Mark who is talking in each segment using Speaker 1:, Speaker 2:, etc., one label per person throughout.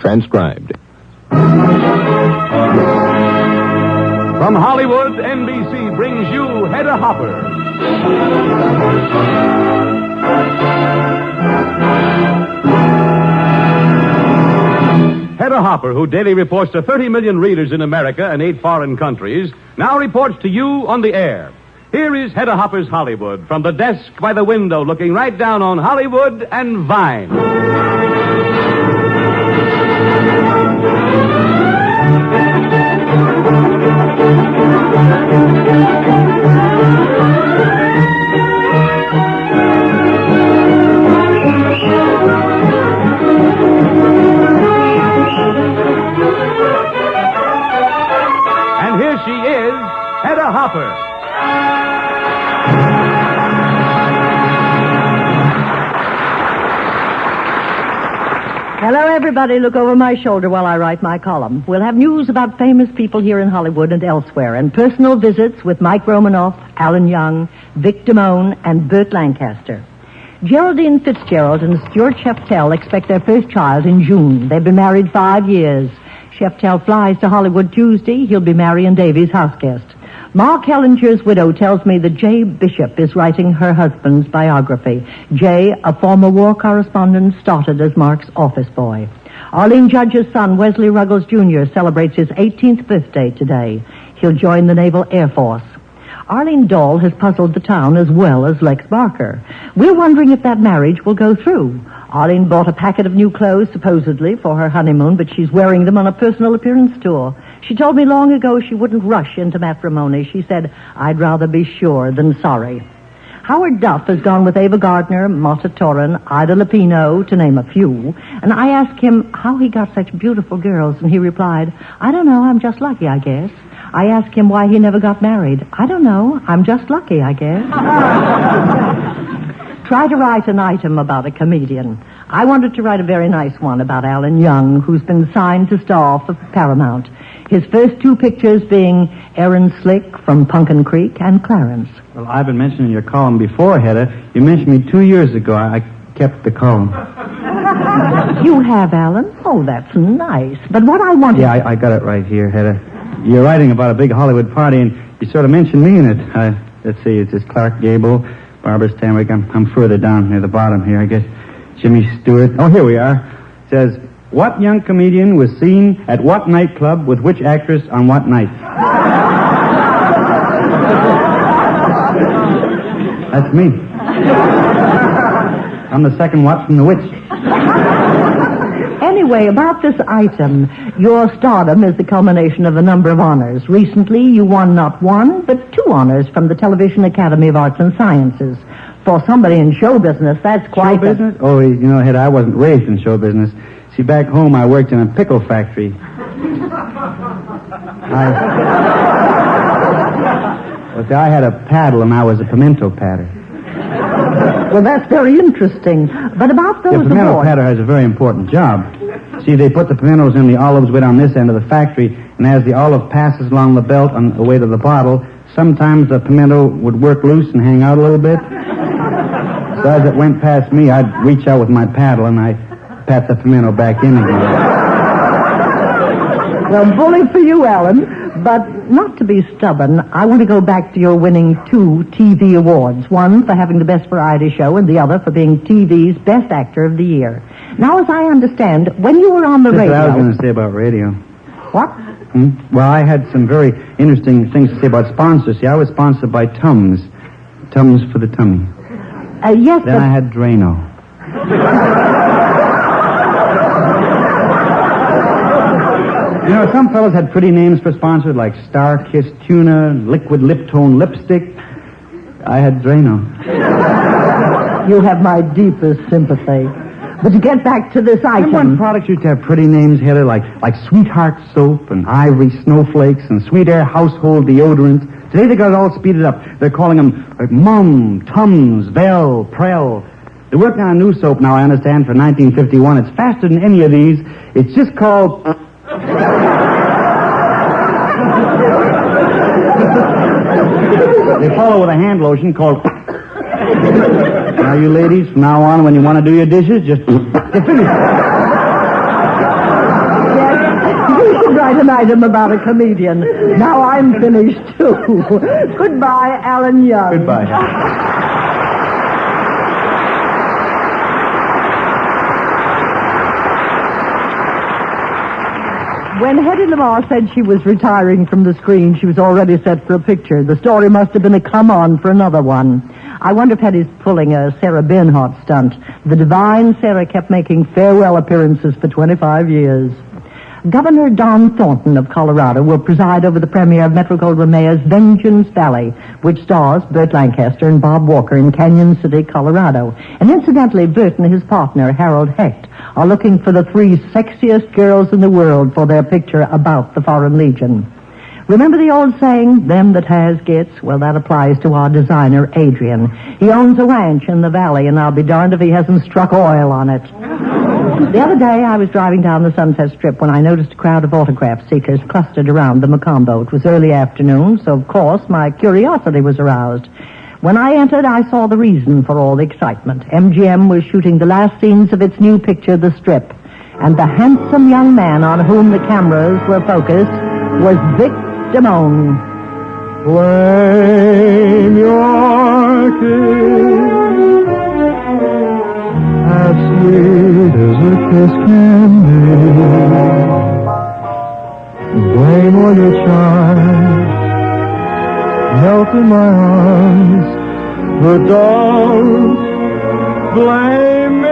Speaker 1: transcribed.
Speaker 2: From Hollywood, NBC brings you Hedda Hopper. Hedda Hopper, who daily reports to 30 million readers in America and 8 foreign countries, now reports to you on the air. Here is Hedda Hopper's Hollywood, from the desk by the window, looking right down on Hollywood and Vine. And here she is, Hedda Hopper.
Speaker 3: Hello, everybody. Look over my shoulder while I write my column. We'll have news about famous people here in Hollywood and elsewhere, and personal visits with Mike Romanoff, Alan Young, Vic Damone, and Burt Lancaster. Geraldine Fitzgerald and Stuart Sheftel expect their first child in June. They've been married 5 years. Sheftel flies to Hollywood Tuesday. He'll be Marion Davies' houseguest. Mark Hellinger's widow tells me that Jay Bishop is writing her husband's biography. Jay, a former war correspondent, started as Mark's office boy. Arlene Judge's son, Wesley Ruggles Jr., celebrates his 18th birthday today. He'll join the Naval Air Force. Arlene Dahl has puzzled the town as well as Lex Barker. We're wondering if that marriage will go through. Arlene bought a packet of new clothes, supposedly, for her honeymoon, but she's wearing them on a personal appearance tour. She told me long ago she wouldn't rush into matrimony. She said, I'd rather be sure than sorry. Howard Duff has gone with Ava Gardner, Marta Torren, Ida Lupino, to name a few. And I asked him how he got such beautiful girls, and he replied, I don't know, I'm just lucky, I guess. I asked him why he never got married. I don't know, I'm just lucky, I guess. Try to write an item about a comedian. I wanted to write a very nice one about Alan Young, who's been signed to star for Paramount. His first 2 pictures being Aaron Slick from Punkin Creek and Clarence.
Speaker 4: Well, I've been mentioning your column before, Hedda. You mentioned me 2 years ago. I kept the column.
Speaker 3: You have, Alan? Oh, that's nice. But what I wanted...
Speaker 4: Yeah, I got it right here, Hedda. You're writing about a big Hollywood party, and you sort of mentioned me in it. Let's see, it's Clark Gable, Barbara Stanwyck. I'm further down near the bottom here, I guess. Jimmy Stewart. Oh, here we are. It says, what young comedian was seen at what nightclub with which actress on what night? That's me. I'm the second watch from the witch.
Speaker 3: Anyway, about this item, your stardom is the culmination of a number of honors. Recently, you won not 1, but 2 honors from the Television Academy of Arts and Sciences. For somebody in show business, that's quite...
Speaker 4: Show business? Oh, you know, Hedda, I wasn't raised in show business. See, back home, I worked in a pickle factory. I had a paddle, and I was a pimento patter.
Speaker 3: Well, that's very interesting. But about those
Speaker 4: The pimento
Speaker 3: awards...
Speaker 4: patter has a very important job. See, they put the pimentos in the olives way down this end of the factory, and as the olive passes along the belt on the way to the bottle, sometimes the pimento would work loose and hang out a little bit. So as it went past me, I'd reach out with my paddle, and I'd pat the pimento back in again.
Speaker 3: Well, bully for you, Alan. But not to be stubborn, I want to go back to your winning 2 TV awards. One for having the best variety show, and the other for being TV's best actor of the year. Now, as I understand, when you were on the radio...
Speaker 4: That's what I was going to say about radio.
Speaker 3: What?
Speaker 4: Well, I had some very interesting things to say about sponsors. See, I was sponsored by Tums. Tums for the tummy.
Speaker 3: Yes,
Speaker 4: Then I had Drano. You know, some fellows had pretty names for sponsors, like Star Kiss Tuna, Liquid Lip Tone Lipstick. I had Drano.
Speaker 3: You have my deepest sympathy. But to get back to this item...
Speaker 4: One product used to have pretty names, Hedda, like Sweetheart Soap and Ivory Snowflakes and Sweet Air Household Deodorant. Today they got it all speeded up. They're calling them Mum, Tums, Vel, Prel. They're working on a new soap now, I understand, for 1951. It's faster than any of these. It's just called... They follow with a hand lotion called... Now, you ladies, from now on, when you want to do your dishes, just... Get finished.
Speaker 3: should write an item about a comedian. Now I'm finished, too. Goodbye, Alan Young.
Speaker 4: Goodbye.
Speaker 3: When Hedda Lamar said she was retiring from the screen, she was already set for a picture. The story must have been a come-on for another one. I wonder if Hedda's pulling a Sarah Bernhardt stunt. The divine Sarah kept making farewell appearances for 25 years. Governor Don Thornton of Colorado will preside over the premiere of Metro-Goldwyn-Mayer's Vengeance Valley, which stars Burt Lancaster and Bob Walker in Canyon City, Colorado. And incidentally, Burt and his partner, Harold Hecht, are looking for the 3 sexiest girls in the world for their picture about the Foreign Legion. Remember the old saying, them that has gets? Well, that applies to our designer, Adrian. He owns a ranch in the valley, and I'll be darned if he hasn't struck oil on it. The other day, I was driving down the Sunset Strip when I noticed a crowd of autograph seekers clustered around the Macombo. It was early afternoon, so of course my curiosity was aroused. When I entered, I saw the reason for all the excitement. MGM was shooting the last scenes of its new picture, The Strip, and the handsome young man on whom the cameras were focused was Vic Damone.
Speaker 1: Flame your kiss, as sweet as a kiss can be. Blame all your charms, melt in my arms, but don't blame me.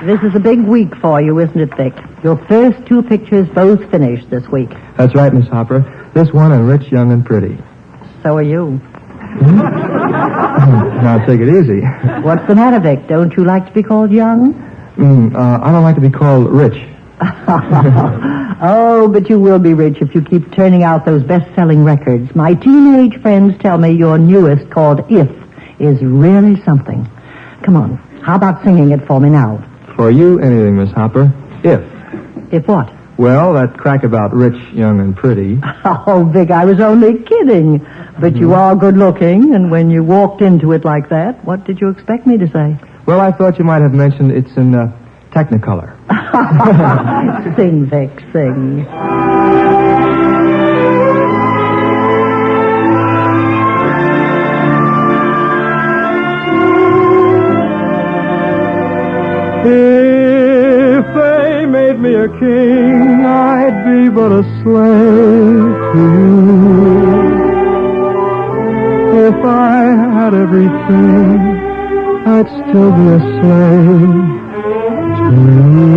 Speaker 3: This is a big week for you, isn't it, Vic? Your first 2 pictures both finished this week.
Speaker 1: That's right, Miss Hopper. This one and Rich, Young, and Pretty.
Speaker 3: So are you.
Speaker 1: Now, take it easy.
Speaker 3: What's the matter, Vic? Don't you like to be called young?
Speaker 1: I don't like to be called Rich.
Speaker 3: Oh, but you will be rich if you keep turning out those best-selling records. My teenage friends tell me your newest, called If, is really something. Come on, how about singing it for me now?
Speaker 1: For you, anything, Miss Hopper. If.
Speaker 3: If what?
Speaker 1: Well, that crack about Rich, Young, and Pretty.
Speaker 3: Oh, Vic, I was only kidding. But you are good-looking, and when you walked into it like that, what did you expect me to say?
Speaker 1: Well, I thought you might have mentioned it's in Technicolor.
Speaker 3: Sing, Vic, sing.
Speaker 1: If they made me a king, I'd be but a slave to you. If I had everything, I'd still be a slave to you.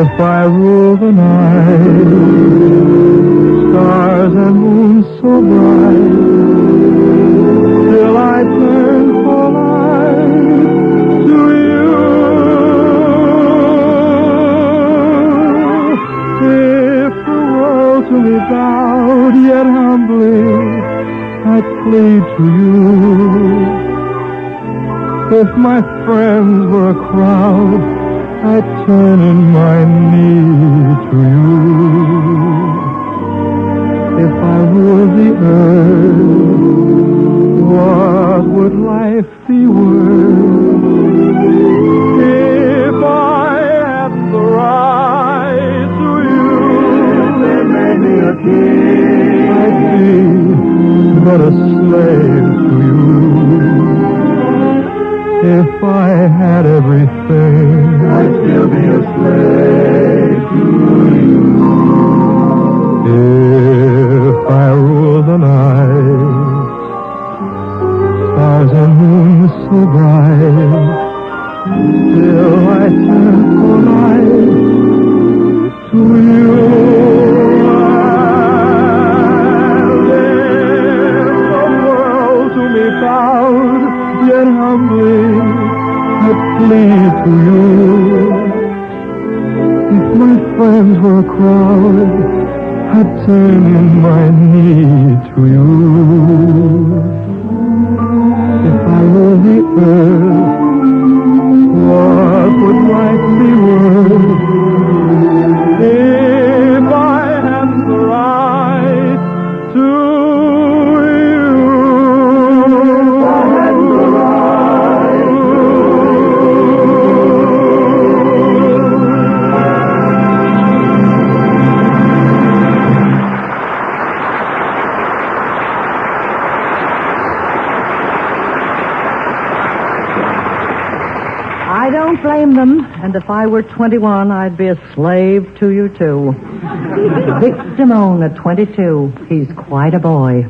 Speaker 1: If I rule the night, stars and moons so bright, till I turn for life to you. If the world to me bowed, yet humbly I'd plead to you. If my friends were a crowd, I'd turn in my knee to you. If I ruled the earth, what would life be worth? If I had the right to you, they made me a king, I'd be but a slave to you. If I had everything, I'd still be a slave to you. If I ruled the night, stars and moons so bright, till I turn for life to you. And if the world to me bowed, yet humbly I plead to you. friends were crowded, I'd turn in my knee to you. If I were the earth, what would life be worth? If I had the right to you. If I had the right
Speaker 3: I don't blame them, and if I were 21, I'd be a slave to you, too. Vic Damone at 22. He's quite a boy.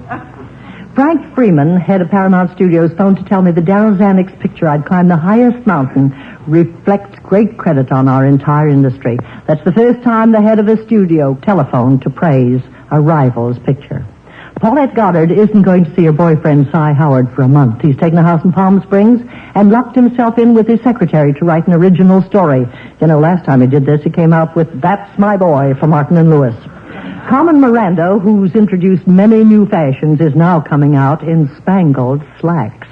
Speaker 3: Frank Freeman, head of Paramount Studios, phoned to tell me the Darryl Zanuck's picture, I'd Climb the Highest Mountain, reflects great credit on our entire industry. That's the first time the head of a studio telephoned to praise a rival's picture. Paulette Goddard isn't going to see her boyfriend, Cy Howard, for a month. He's taken a house in Palm Springs and locked himself in with his secretary to write an original story. You know, last time he did this, he came out with That's My Boy for Martin and Lewis. Carmen Miranda, who's introduced many new fashions, is now coming out in spangled slacks.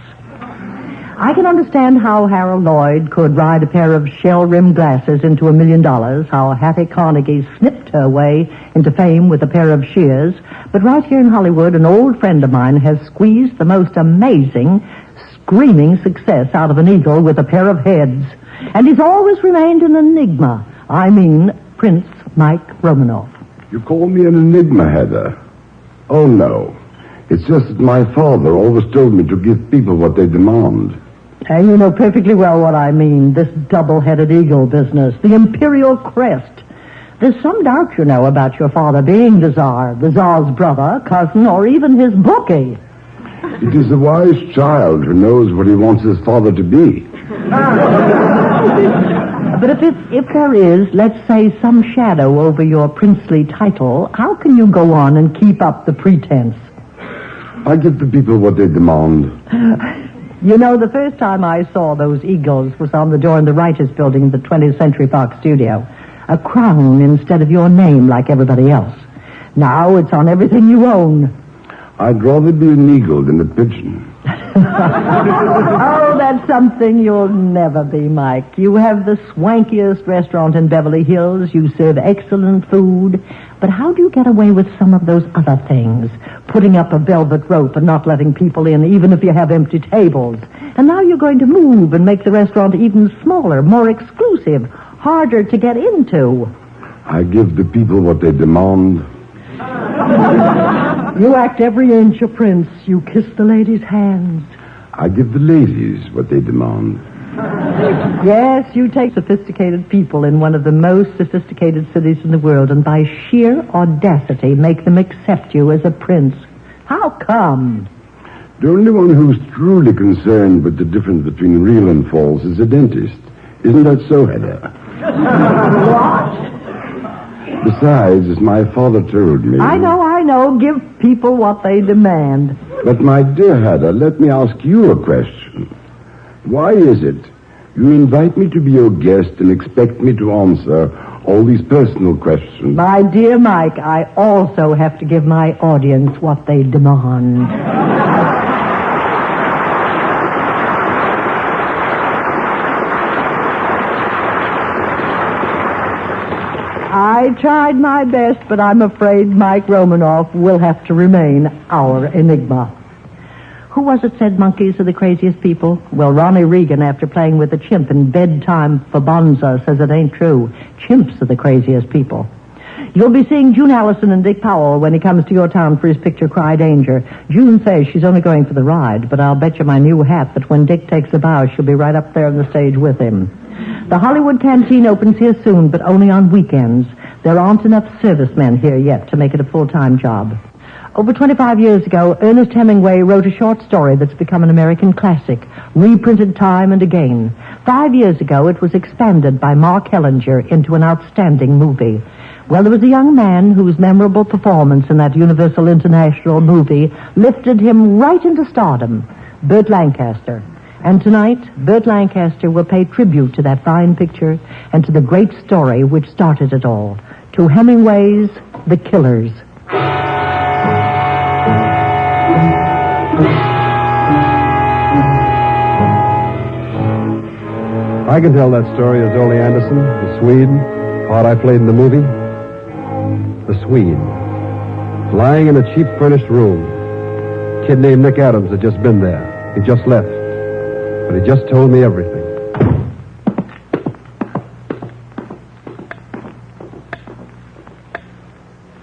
Speaker 3: I can understand how Harold Lloyd could ride a pair of shell-rimmed glasses into $1 million, how Hattie Carnegie snipped her way into fame with a pair of shears, but right here in Hollywood, an old friend of mine has squeezed the most amazing, screaming success out of an eagle with a pair of heads. And he's always remained an enigma. I mean, Prince Mike Romanoff.
Speaker 5: You call me an enigma, Hedda? Oh, no. It's just that my father always told me to give people what they demand.
Speaker 3: And you know perfectly well what I mean, this double-headed eagle business, the imperial crest. There's some doubt, you know, about your father being the Tsar's brother, cousin, or even his bookie.
Speaker 5: It is a wise child who knows what he wants his father to be.
Speaker 3: But if there is, let's say, some shadow over your princely title, how can you go on and keep up the pretense?
Speaker 5: I give the people what they demand.
Speaker 3: You know, the first time I saw those eagles was on the door in the Writers' Building of the 20th Century Fox studio. A crown instead of your name like everybody else. Now it's on everything you own.
Speaker 5: I'd rather be an eagle than a pigeon.
Speaker 3: Oh, that's something you'll never be, Mike. You have the swankiest restaurant in Beverly Hills. You serve excellent food. But how do you get away with some of those other things? Putting up a velvet rope and not letting people in, even if you have empty tables. And now you're going to move and make the restaurant even smaller, more exclusive, harder to get into.
Speaker 5: I give the people what they demand.
Speaker 3: You act every inch a prince. You kiss the ladies' hands.
Speaker 5: I give the ladies what they demand.
Speaker 3: Yes, you take sophisticated people in one of the most sophisticated cities in the world and by sheer audacity make them accept you as a prince. How come?
Speaker 5: The only one who's truly concerned with the difference between real and false is a dentist. Isn't that so, Hedda?
Speaker 3: What?
Speaker 5: Besides, as my father told me...
Speaker 3: I know. Give people what they demand.
Speaker 5: But, my dear Hedda, let me ask you a question. Why is it you invite me to be your guest and expect me to answer all these personal questions?
Speaker 3: My dear Mike, I also have to give my audience what they demand. I tried my best, but I'm afraid Mike Romanoff will have to remain our enigma. Who was it said monkeys are the craziest people? Well, Ronnie Reagan, after playing with a chimp in Bedtime for Bonza, says it ain't true. Chimps are the craziest people. You'll be seeing June Allison and Dick Powell when he comes to your town for his picture Cry Danger. June says she's only going for the ride, but I'll bet you my new hat that when Dick takes a bow, she'll be right up there on the stage with him. The Hollywood Canteen opens here soon, but only on weekends. There aren't enough servicemen here yet to make it a full-time job. Over 25 years ago, Ernest Hemingway wrote a short story that's become an American classic, reprinted time and again. 5 years ago, it was expanded by Mark Hellinger into an outstanding movie. Well, there was a young man whose memorable performance in that Universal International movie lifted him right into stardom, Burt Lancaster. And tonight, Burt Lancaster will pay tribute to that fine picture and to the great story which started it all, to Hemingway's The Killers.
Speaker 6: I can tell that story as Ole Anderson, the Swede, part I played in the movie. The Swede. Lying in a cheap furnished room. A kid named Nick Adams had just been there. He just left. But he just told me everything.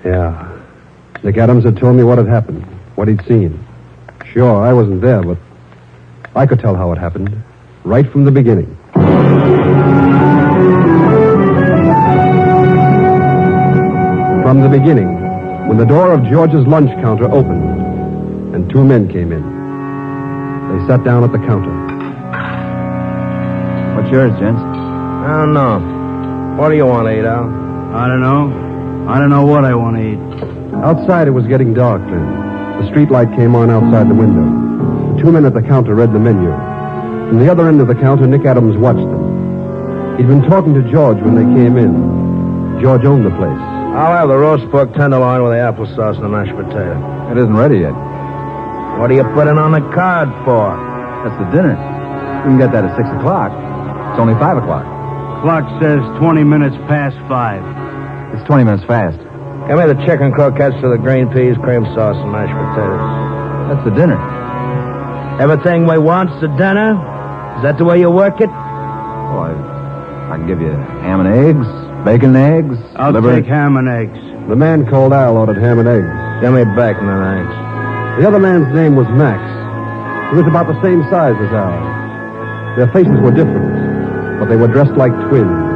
Speaker 6: Yeah. Nick Adams had told me what had happened, what he'd seen. Sure, I wasn't there, but I could tell how it happened. Right from the beginning. From the beginning, when the door of George's lunch counter opened, and two men came in. They sat down at the counter.
Speaker 4: What's yours, gents?
Speaker 7: I don't know. What do you want to eat, Al?
Speaker 4: I don't know. I don't know what I want to eat.
Speaker 6: Outside, it was getting dark then. The street light came on outside the window. The two men at the counter read the menu. From the other end of the counter, Nick Adams watched them. He'd been talking to George when they came in. George owned the place.
Speaker 7: I'll have the roast pork tenderloin with the applesauce and the mashed potato.
Speaker 4: It isn't ready yet.
Speaker 7: What are you putting on the card for?
Speaker 4: That's the dinner. You can get that at 6 o'clock. It's only 5 o'clock.
Speaker 8: Clock says 20 minutes past 5.
Speaker 4: It's 20 minutes fast.
Speaker 7: Give me the chicken croquettes with the green peas, cream sauce, and mashed potatoes.
Speaker 4: That's the dinner.
Speaker 7: Everything we want's the dinner? Is that the way you work it?
Speaker 4: Oh, I can give you ham and eggs, bacon and eggs.
Speaker 8: I'll
Speaker 4: liver.
Speaker 8: take ham and eggs.
Speaker 6: The man called Al ordered ham and eggs.
Speaker 7: Give me bacon and eggs.
Speaker 6: The other man's name was Max. He was about the same size as Al. Their faces were different, but they were dressed like twins.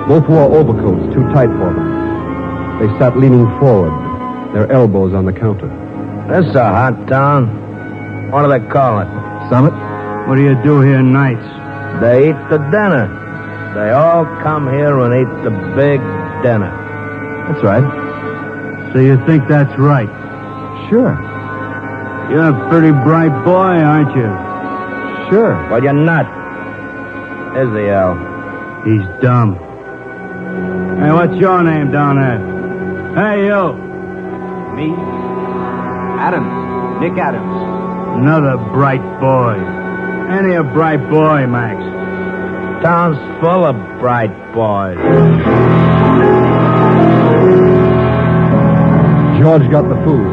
Speaker 6: Both wore overcoats too tight for them. They sat leaning forward, their elbows on the counter.
Speaker 7: This is a hot town. What do they call it?
Speaker 4: Summit?
Speaker 8: What do you do here nights?
Speaker 7: They eat the dinner. They all come here and eat the big dinner.
Speaker 4: That's right.
Speaker 8: So you think that's right?
Speaker 4: Sure.
Speaker 8: You're a pretty bright boy, aren't you?
Speaker 4: Sure.
Speaker 7: Well, you're not. Is he, Al?
Speaker 8: He's dumb. Hey, what's your name down there? Hey, you.
Speaker 4: Me? Adams. Nick Adams.
Speaker 8: Another bright boy. Ain't he a bright boy, Max?
Speaker 7: Town's full of bright boys.
Speaker 6: George got the food.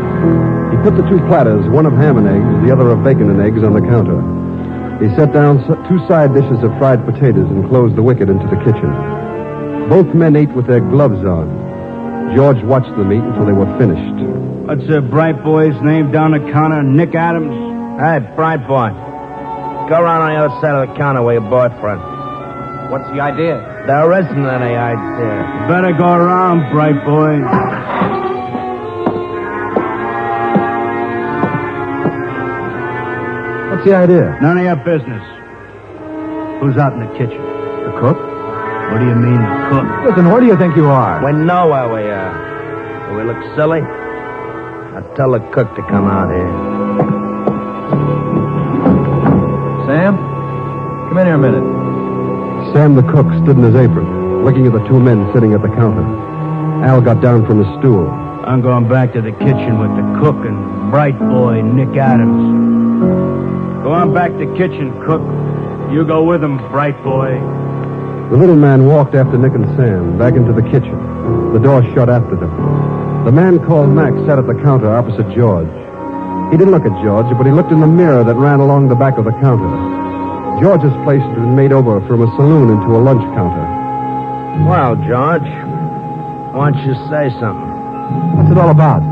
Speaker 6: He put the two platters, one of ham and eggs, the other of bacon and eggs, on the counter. He set down two side dishes of fried potatoes and closed the wicket into the kitchen. Both men ate with their gloves on. George watched them eat until they were finished.
Speaker 8: What's the bright boy's name down the counter? Nick Adams?
Speaker 7: Hey, bright boy. Go around on the other side of the counter with your boyfriend.
Speaker 4: What's the idea?
Speaker 7: There isn't any idea.
Speaker 8: Better go around, bright boy.
Speaker 4: What's the idea?
Speaker 8: None of your business. Who's out in the kitchen?
Speaker 4: The cook?
Speaker 8: What do you mean, the cook?
Speaker 4: Listen, where do you think you are?
Speaker 7: We know where we are. Do we look silly? Now tell the cook to come out here.
Speaker 4: Sam? Come in here a minute.
Speaker 6: Sam the cook stood in his apron, looking at the two men sitting at the counter. Al got down from his stool.
Speaker 8: I'm going back to the kitchen with the cook and bright boy, Nick Adams. Go on back to the kitchen, cook. You go with him, bright boy.
Speaker 6: The little man walked after Nick and Sam back into the kitchen. The door shut after them. The man called Max sat at the counter opposite George. He didn't look at George, but he looked in the mirror that ran along the back of the counter. George's place had been made over from a saloon into a lunch counter.
Speaker 7: Well, George, why don't you say something?
Speaker 4: What's it all about?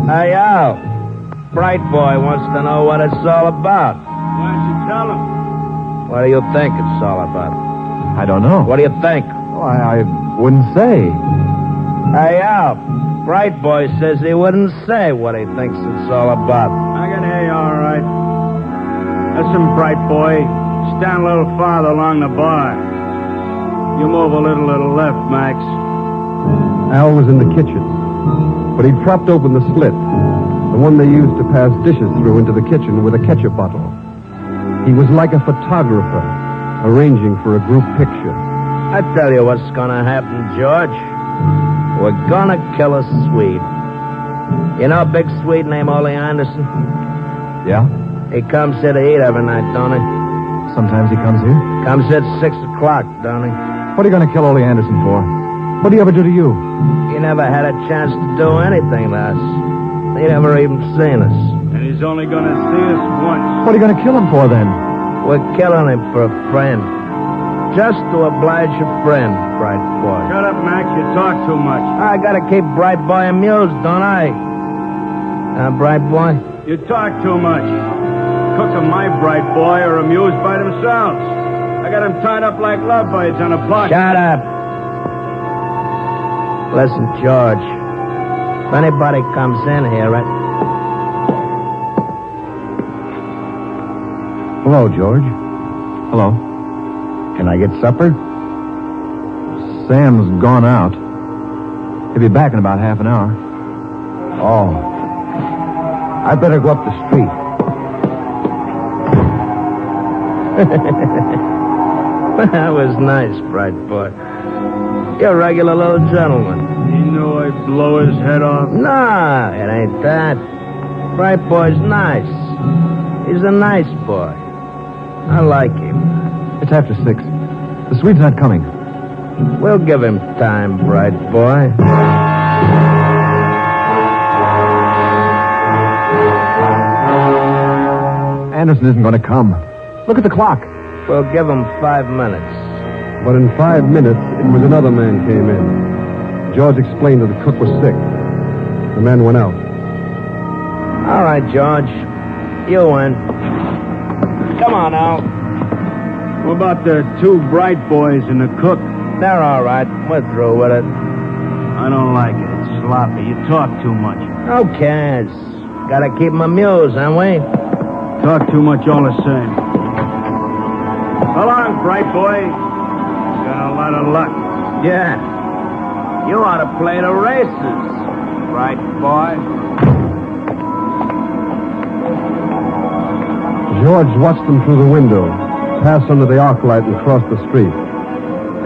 Speaker 7: Hey, Al. Bright boy wants to know what it's all about.
Speaker 8: Why don't you tell him?
Speaker 7: What do you think it's all about?
Speaker 4: I don't know.
Speaker 7: What do you think?
Speaker 4: Oh, I wouldn't say.
Speaker 7: Hey, Al. Bright boy says he wouldn't say what he thinks it's all about.
Speaker 8: I can hear you all right. Listen, bright boy. Stand a little farther along the bar. You move a little to the left, Max.
Speaker 6: Al was in the kitchen, but he'd propped open the slit, the one they used to pass dishes through into the kitchen with a ketchup bottle. He was like a photographer, arranging for a group picture.
Speaker 7: I tell you what's gonna happen, George. We're gonna kill a Swede. You know a big Swede named Ole Anderson?
Speaker 6: Yeah?
Speaker 7: He comes here to eat every night, don't he?
Speaker 6: Sometimes he comes here.
Speaker 7: Comes here at 6 o'clock, don't he?
Speaker 6: What are you going to kill Ole Anderson for? What did he ever do to you?
Speaker 7: He never had a chance to do anything to us. He never even seen us.
Speaker 8: And he's only gonna see us once.
Speaker 6: What are you going to kill him for, then?
Speaker 7: We're killing him for a friend. Just to oblige a friend, Bright Boy.
Speaker 8: Shut up, Max. You talk too much.
Speaker 7: I gotta keep Bright Boy amused, don't I? Bright Boy?
Speaker 8: You talk too much. Cook and my Bright Boy are amused by themselves. I got them tied up like lovebirds on a block.
Speaker 7: Shut up. Listen, George. If anybody comes in here,
Speaker 6: Hello, George. Hello. Can I get supper? Sam's gone out. He'll be back in about half an hour. Oh. I better go up the street.
Speaker 7: That was nice, Bright Boy. You're a regular little gentleman.
Speaker 8: He knew I'd blow his head off.
Speaker 7: No, it ain't that. Bright Boy's nice. He's a nice boy. I like him.
Speaker 6: It's after 6. The Swede's not coming.
Speaker 7: We'll give him time, Bright Boy.
Speaker 6: Anderson isn't going to come. Look at the clock.
Speaker 7: We'll give him 5 minutes.
Speaker 6: But in 5 minutes, it was another man came in. George explained that the cook was sick. The man went out.
Speaker 7: All right, George. You win. Come on now.
Speaker 8: What about the 2 Bright Boys and the cook?
Speaker 7: They're all right. We're through with it.
Speaker 8: I don't like it. It's sloppy. You talk too much.
Speaker 7: Who cares? Gotta keep 'em amused, ain't we?
Speaker 8: Talk too much all the same. So long, Bright Boy. Got a lot of luck.
Speaker 7: Yeah. You ought to play the races, Bright Boy.
Speaker 6: George watched them through the window, pass under the arc light and cross the street.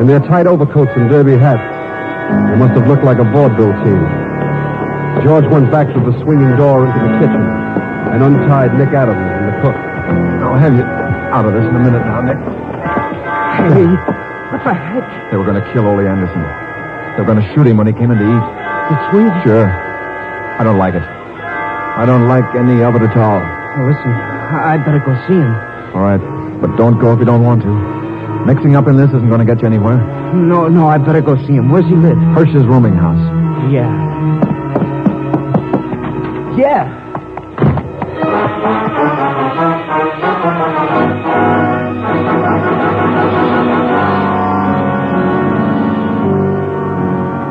Speaker 6: In their tight overcoats and derby hats, they must have looked like a vaudeville team. George went back to the swinging door into the kitchen and untied Nick Adams and the cook. I'll have you out of this in a minute now, Nick.
Speaker 9: Hey, what the heck?
Speaker 6: They were going to kill Ole Anderson. They were going to shoot him when he came in to eat.
Speaker 9: The Swede?
Speaker 6: Sure. I don't like it. I don't like any of it at all.
Speaker 9: Oh, listen, I'd better go see him.
Speaker 6: All right, but don't go if you don't want to. Mixing up in this isn't going to get you anywhere.
Speaker 9: No, I'd better go see him. Where's he live?
Speaker 6: Hirsch's rooming house.
Speaker 9: Yeah.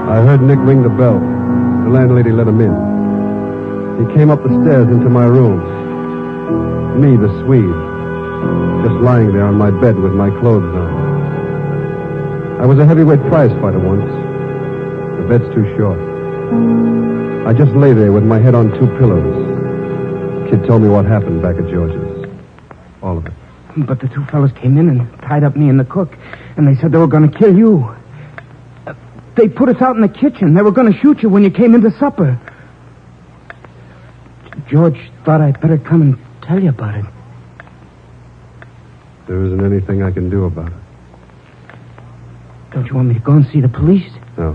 Speaker 6: I heard Nick ring the bell. The landlady let him in. He came up the stairs into my room. Me, the Swede, just lying there on my bed with my clothes on. I was a heavyweight prize fighter once. The bed's too short. I just lay there with my head on 2 pillows. Kid told me what happened back at George's. All of it.
Speaker 9: But the 2 fellas came in and tied up me and the cook, and they said they were going to kill you. They put us out in the kitchen. They were going to shoot you when you came into supper. George thought I'd better come and tell you about it.
Speaker 6: There isn't anything I can do about it.
Speaker 9: Don't you want me to go and see the police?
Speaker 6: No.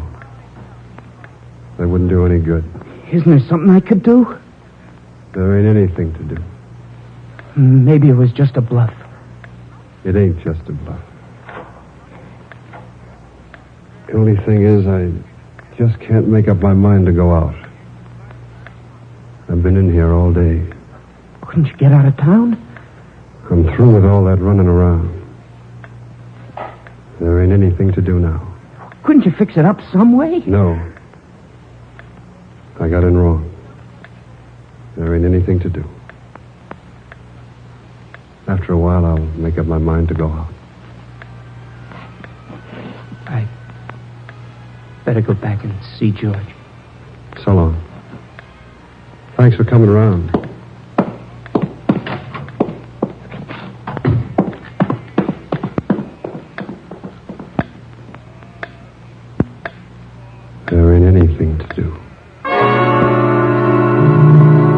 Speaker 6: That wouldn't do any good.
Speaker 9: Isn't there something I could do?
Speaker 6: There ain't anything to do.
Speaker 9: Maybe it was just a bluff.
Speaker 6: It ain't just a bluff. The only thing is, I just can't make up my mind to go out. I've been in here all day.
Speaker 9: Couldn't you get out of town?
Speaker 6: I'm through with all that running around. There ain't anything to do now.
Speaker 9: Couldn't you fix it up some way?
Speaker 6: No. I got in wrong. There ain't anything to do. After a while, I'll make up my mind to go out.
Speaker 9: I better go back and see George.
Speaker 6: So long. Thanks for coming around. anything to do.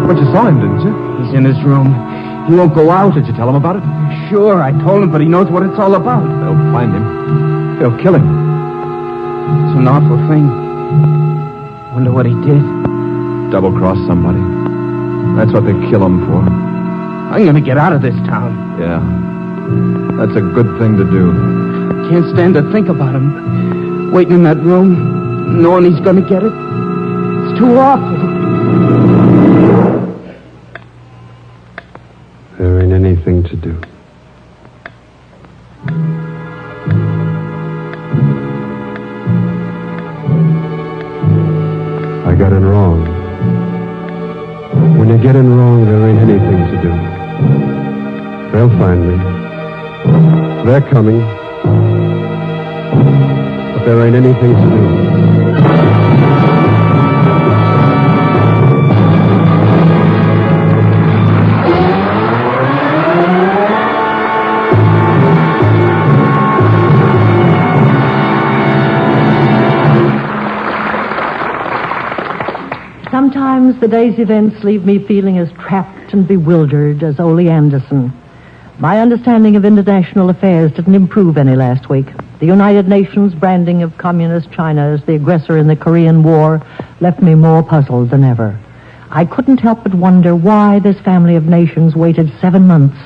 Speaker 10: But you saw him, didn't you?
Speaker 9: He's in his room. He won't go out.
Speaker 10: Did you tell him about it?
Speaker 9: Sure, I told him, but he knows what it's all about.
Speaker 10: They'll find him. They'll kill him.
Speaker 9: It's an awful thing. Wonder what he did.
Speaker 10: Double-cross somebody. That's what they kill him for.
Speaker 9: I'm gonna get out of this town.
Speaker 10: Yeah. That's a good thing to do.
Speaker 9: Can't stand to think about him. Waiting in that room, knowing he's gonna get it. It's too awful.
Speaker 6: There ain't anything to do. I got it wrong. When you get in wrong, there ain't anything to do. They'll find me. They're coming. But there ain't anything to do.
Speaker 3: Sometimes the day's events leave me feeling as trapped and bewildered as Ole Anderson. My understanding of international affairs didn't improve any last week. The United Nations branding of communist China as the aggressor in the Korean War left me more puzzled than ever. I couldn't help but wonder why this family of nations waited 7 months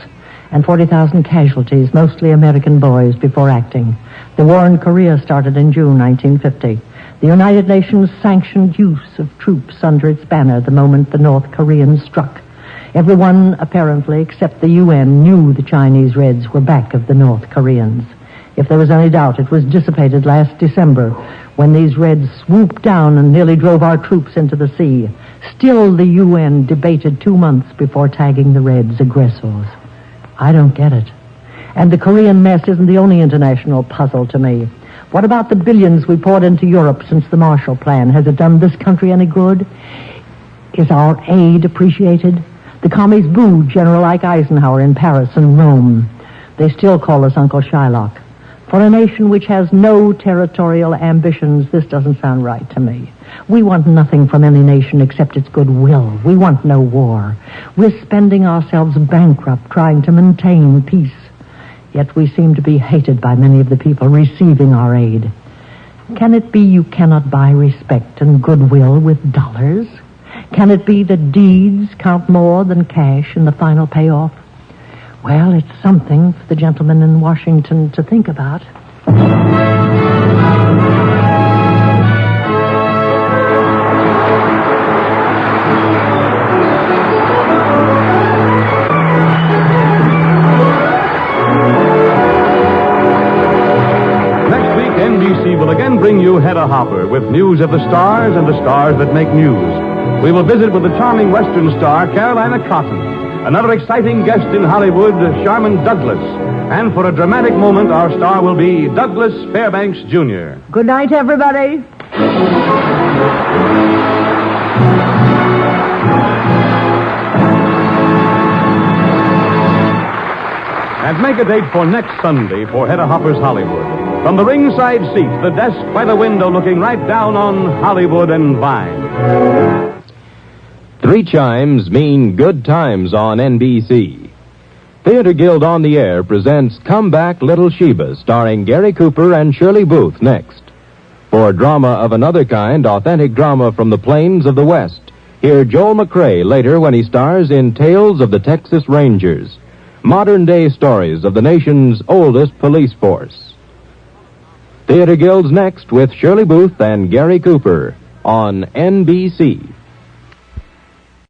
Speaker 3: and 40,000 casualties, mostly American boys, before acting. The war in Korea started in June 1950. The United Nations sanctioned use of troops under its banner the moment the North Koreans struck. Everyone, apparently, except the UN, knew the Chinese Reds were back of the North Koreans. If there was any doubt, it was dissipated last December when these Reds swooped down and nearly drove our troops into the sea. Still, the UN debated 2 months before tagging the Reds aggressors. I don't get it. And the Korean mess isn't the only international puzzle to me. What about the billions we poured into Europe since the Marshall Plan? Has it done this country any good? Is our aid appreciated? The commies booed General Ike Eisenhower in Paris and Rome. They still call us Uncle Shylock. For a nation which has no territorial ambitions, this doesn't sound right to me. We want nothing from any nation except its goodwill. We want no war. We're spending ourselves bankrupt trying to maintain peace. Yet we seem to be hated by many of the people receiving our aid. Can it be you cannot buy respect and goodwill with dollars? Can it be that deeds count more than cash in the final payoff? Well, it's something for the gentlemen in Washington to think about.
Speaker 2: NBC will again bring you Hedda Hopper with news of the stars and the stars that make news. We will visit with the charming Western star Carolina Cotton, another exciting guest in Hollywood, Sharman Douglas. And for a dramatic moment, our star will be Douglas Fairbanks, Jr.
Speaker 3: Good night, everybody.
Speaker 2: And make a date for next Sunday for Hedda Hopper's Hollywood. From the ringside seat, the desk by the window looking right down on Hollywood and Vine.
Speaker 11: 3 chimes mean good times on NBC. Theater Guild on the Air presents Come Back Little Sheba, starring Gary Cooper and Shirley Booth next. For drama of another kind, authentic drama from the plains of the West, hear Joel McCrea later when he stars in Tales of the Texas Rangers, modern-day stories of the nation's oldest police force. Theater Guild's next with Shirley Booth and Gary Cooper on NBC.